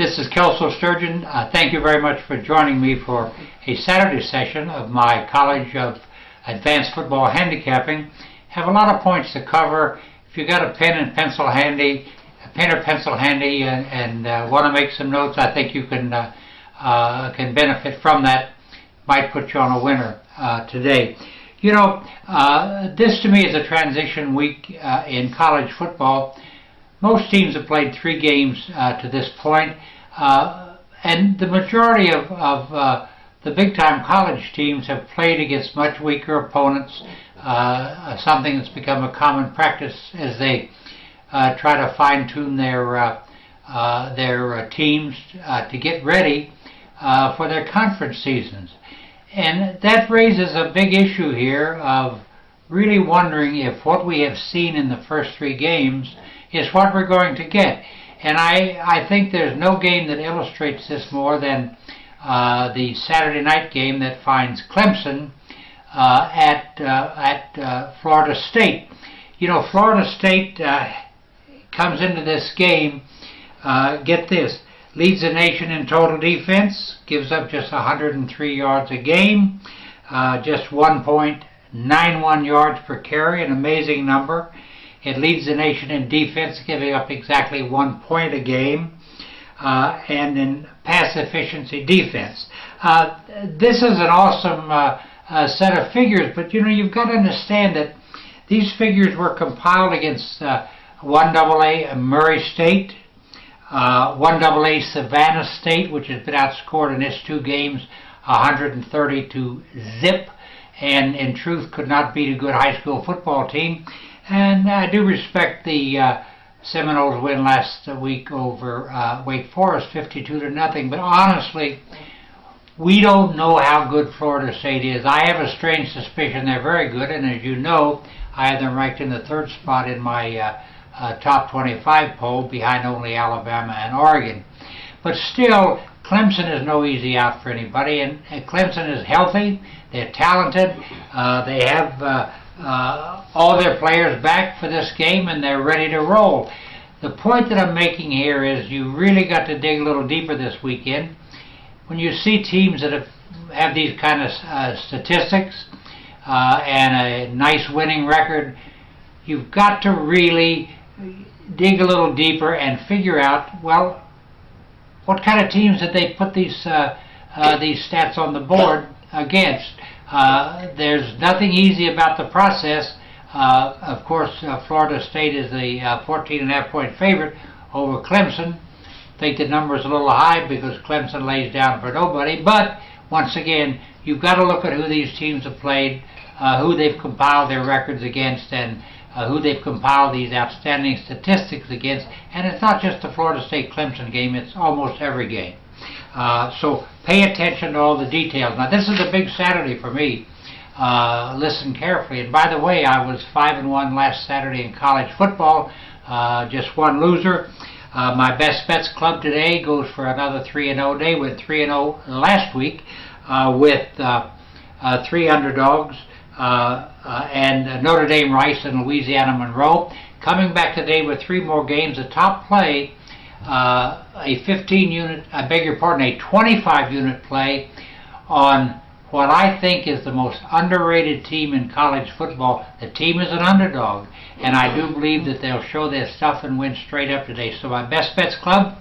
This is Kelso Sturgeon. Thank you very much for joining me for a Saturday session of my College of Advanced Football Handicapping. Have a lot of points to cover. If you got a pen or pencil handy, and want to make some notes, I think you can benefit from that. Might put you on a winner today. You know, this to me is a transition week in college football. Most teams have played 3 games to this point, and the majority of the big-time college teams have played against much weaker opponents, something that's become a common practice as they try to fine-tune their teams to get ready for their conference seasons. And that raises a big issue here of really wondering if what we have seen in the first 3 games is what we're going to get. And I think there's no game that illustrates this more than the Saturday night game that finds Clemson at Florida State. You know, Florida State comes into this game, get this, leads the nation in total defense, gives up just 103 yards a game, just 1.91 yards per carry, an amazing number. It leads the nation in defense, giving up exactly 1 point a game, and in pass efficiency defense. This is an awesome set of figures, but you know, you've got to understand that these figures were compiled against 1AA Murray State, 1AA Savannah State, which has been outscored in its 2 games 130 to zip, and in truth could not beat a good high school football team. And I do respect the Seminoles win last week over Wake Forest, 52-0. But honestly, we don't know how good Florida State is. I have a strange suspicion they're very good, and as you know, I have them ranked in the 3rd spot in my top 25 poll, behind only Alabama and Oregon. But still, Clemson is no easy out for anybody, and Clemson is healthy, they're talented, they have all their players back for this game, and they're ready to roll. The point that I'm making here is you really got to dig a little deeper this weekend. When you see teams that have these kind of statistics and a nice winning record, you've got to really dig a little deeper and figure out, well, what kind of teams did they put these stats on the board against? There's nothing easy about the process. Of course, Florida State is the 14.5 point favorite over Clemson. I think the number is a little high because Clemson lays down for nobody. But once again, you've got to look at who these teams have played, who they've compiled their records against, and who they've compiled these outstanding statistics against. And it's not just the Florida State-Clemson game, it's almost every game. So pay attention to all the details. Now, this is a big Saturday for me. Listen carefully. And by the way, I was 5-1 last Saturday in college football, just one loser. My Best Bets Club today goes for another 3-0 day. We went 3-0 last week with 3 underdogs. And Notre Dame, Rice, and Louisiana Monroe. Coming back today with 3 more games. The top play, a 25-unit play on what I think is the most underrated team in college football. The team is an underdog, and I do believe that they'll show their stuff and win straight up today. So my Best Bets Club,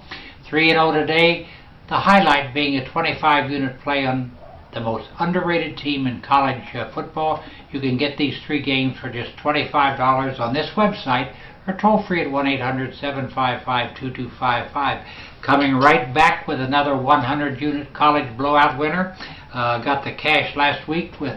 3-0 today. The highlight being a 25-unit play on the most underrated team in college football. You can get these 3 games for just $25 on this website, or toll free at 1-800-755-2255. Coming right back with another 100-unit college blowout winner. Got the cash last week with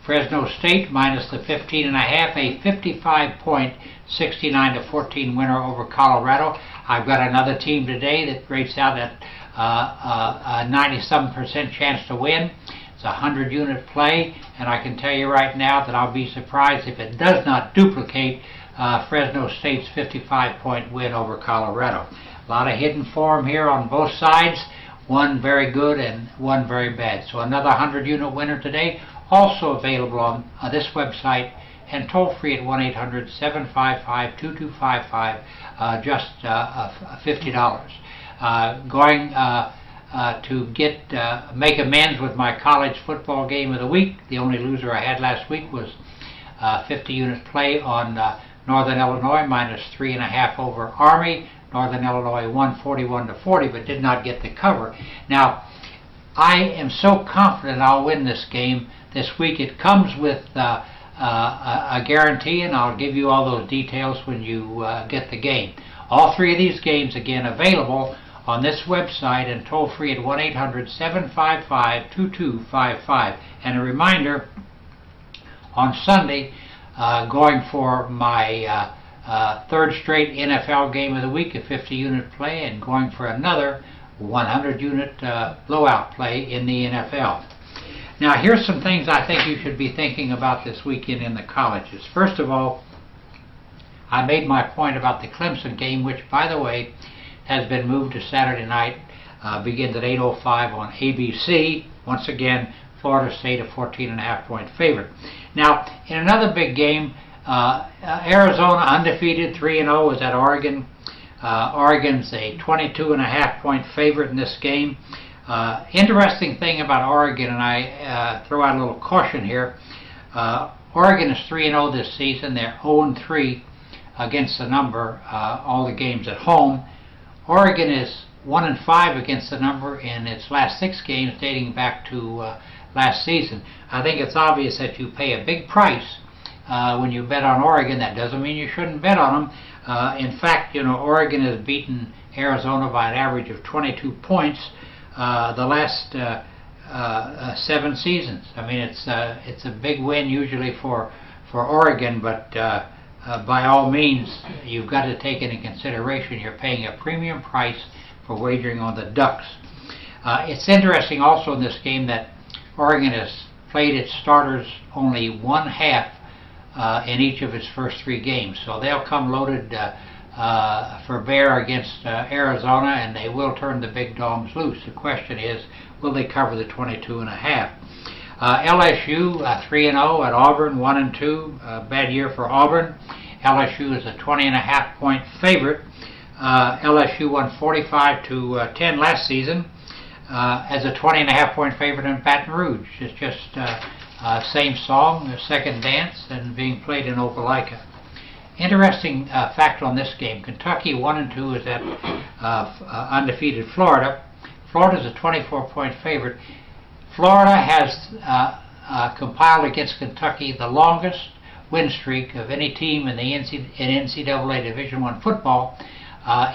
Fresno State minus the 15.5, a 55-point 69-14 winner over Colorado. I've got another team today that rates out at a 90-some% chance to win. It's a 100-unit play, and I can tell you right now that I'll be surprised if it does not duplicate Fresno State's 55-point win over Colorado. A lot of hidden form here on both sides, one very good and one very bad. So another 100-unit winner today, also available on this website, and toll free at 1-800-755-2255, just $50. Going to make amends with my college football game of the week. The only loser I had last week was 50-unit play on Northern Illinois minus 3.5 over Army. Northern Illinois won 41-40, but did not get the cover. Now, I am so confident I'll win this game this week. It comes with a guarantee, and I'll give you all those details when you get the game. All three of these games, again, available on this website and toll free at 1-800-755-2255. And a reminder, on Sunday, going for my third straight NFL game of the week, a 50-unit play, and going for another 100-unit blowout play in the NFL. Now, here's some things I think you should be thinking about this weekend in the colleges. First of all, I made my point about the Clemson game, which, by the way, has been moved to Saturday night, begins at 8:05 on ABC. Once again, Florida State a 14.5-point favorite. Now, in another big game, Arizona undefeated 3-0 is at Oregon. Oregon's a 22.5-point favorite in this game. Interesting thing about Oregon, and I throw out a little caution here. Oregon is 3-0 this season. They're 0-3 against the number, all the games at home. Oregon is 1-5 against the number in its last 6 games dating back to last season. I think it's obvious that you pay a big price when you bet on Oregon. That doesn't mean you shouldn't bet on them. In fact, Oregon has beaten Arizona by an average of 22 points the last 7 seasons. I mean, it's a big win usually for Oregon, but by all means, you've got to take into consideration you're paying a premium price for wagering on the Ducks. It's interesting also in this game that Oregon has played its starters only one half in each of its first 3 games. So they'll come loaded for bear against Arizona, and they will turn the big dogs loose. The question is, will they cover the 22.5? LSU 3-0 at Auburn, 1-2. Bad year for Auburn. LSU is a 20.5-point favorite. LSU won 45-10 last season as a 20.5-point favorite in Baton Rouge. It's just same song, second dance, and being played in Opelika. Interesting fact on this game: Kentucky 1-2 is at undefeated Florida. Florida's a 24-point favorite. Florida has compiled against Kentucky the longest win streak of any team in the NCAA Division I football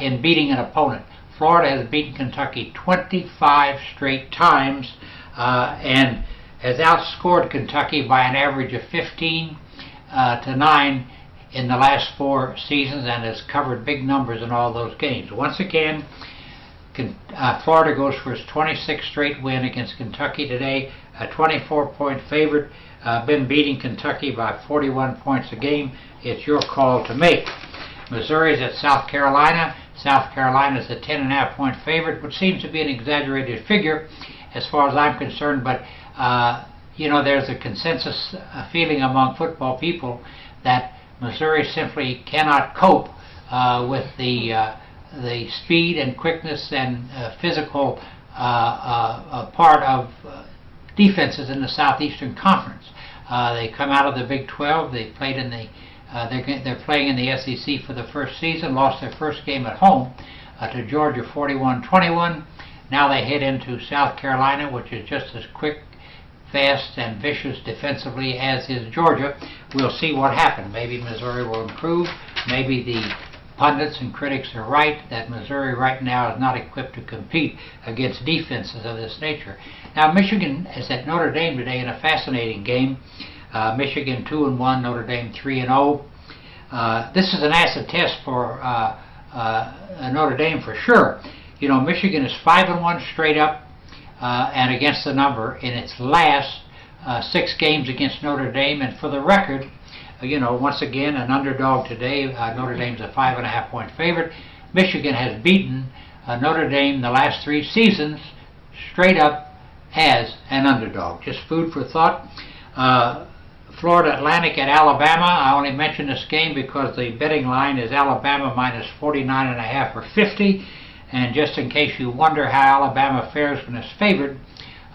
in beating an opponent. Florida has beaten Kentucky 25 straight times and has outscored Kentucky by an average of 15-9 in the last 4 seasons, and has covered big numbers in all those games. Once again, Florida goes for its 26th straight win against Kentucky today, a 24-point favorite, been beating Kentucky by 41 points a game. It's your call to make. Missouri's at South Carolina. South Carolina's a 10.5-point favorite, which seems to be an exaggerated figure as far as I'm concerned, but there's a consensus feeling among football people that Missouri simply cannot cope with the speed and quickness and physical part of defenses in the Southeastern Conference. They come out of the Big 12. They played in the they're playing in the SEC for the first season. Lost their first game at home to Georgia 41-21. Now they head into South Carolina, which is just as quick, fast, and vicious defensively as is Georgia. We'll see what happens. Maybe Missouri will improve. Maybe the pundits and critics are right that Missouri right now is not equipped to compete against defenses of this nature. Now, Michigan is at Notre Dame today in a fascinating game. Michigan 2-1, Notre Dame 3-0. This is an acid test for Notre Dame for sure. Michigan is 5-1 straight up and against the number in its last 6 games against Notre Dame. And for the record, once again, an underdog today. Notre Dame's a 5.5-point favorite. Michigan has beaten Notre Dame the last 3 seasons straight up as an underdog. Just food for thought. Florida Atlantic at Alabama. I only mention this game because the betting line is Alabama minus 49.5 or 50. And just in case you wonder how Alabama fares when it's favored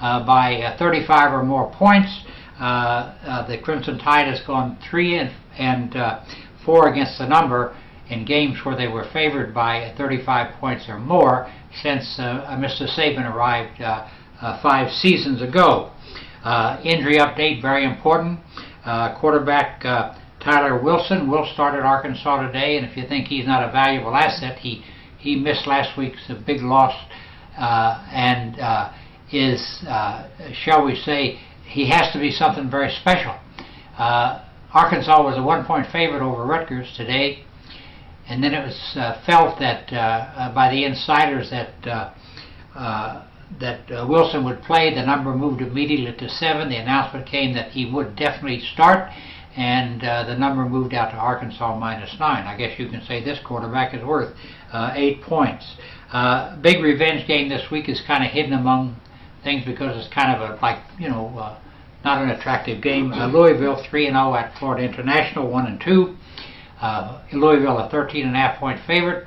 by 35 or more points, the Crimson Tide has gone 3 and 4 against the number in games where they were favored by 35 points or more since Mr. Saban arrived 5 seasons ago. Injury update, very important. Quarterback Tyler Wilson will start at Arkansas today, and if you think he's not a valuable asset, he missed last week's big loss and is, shall we say, he has to be something very special. Arkansas was a 1-point favorite over Rutgers today, and then it was felt that by the insiders that Wilson would play. The number moved immediately to 7. The announcement came that he would definitely start, and the number moved out to Arkansas -9. I guess you can say this quarterback is worth 8 points. Big revenge game this week is kind of hidden among things because it's kind of not an attractive game. Louisville 3-0 at Florida International 1-2. Louisville a 13.5-point favorite.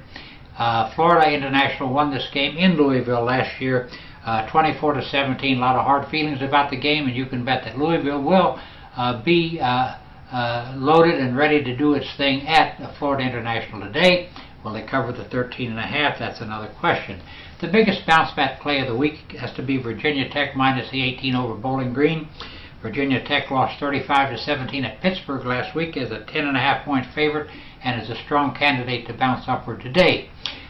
Florida International won this game in Louisville last year, 24-17. A lot of hard feelings about the game, and you can bet that Louisville will be loaded and ready to do its thing at Florida International today. Will they cover the 13.5? That's another question. The biggest bounce back play of the week has to be Virginia Tech minus the 18 over Bowling Green. Virginia Tech lost 35-17 at Pittsburgh last week as a 10.5-point favorite and is a strong candidate to bounce upward today.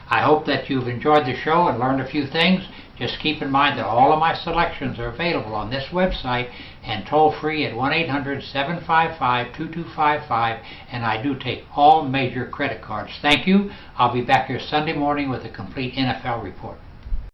I hope that you've enjoyed the show and learned a few things. Just keep in mind that all of my selections are available on this website and toll free at 1-800-755-2255, and I do take all major credit cards. Thank you. I'll be back here Sunday morning with a complete NFL report.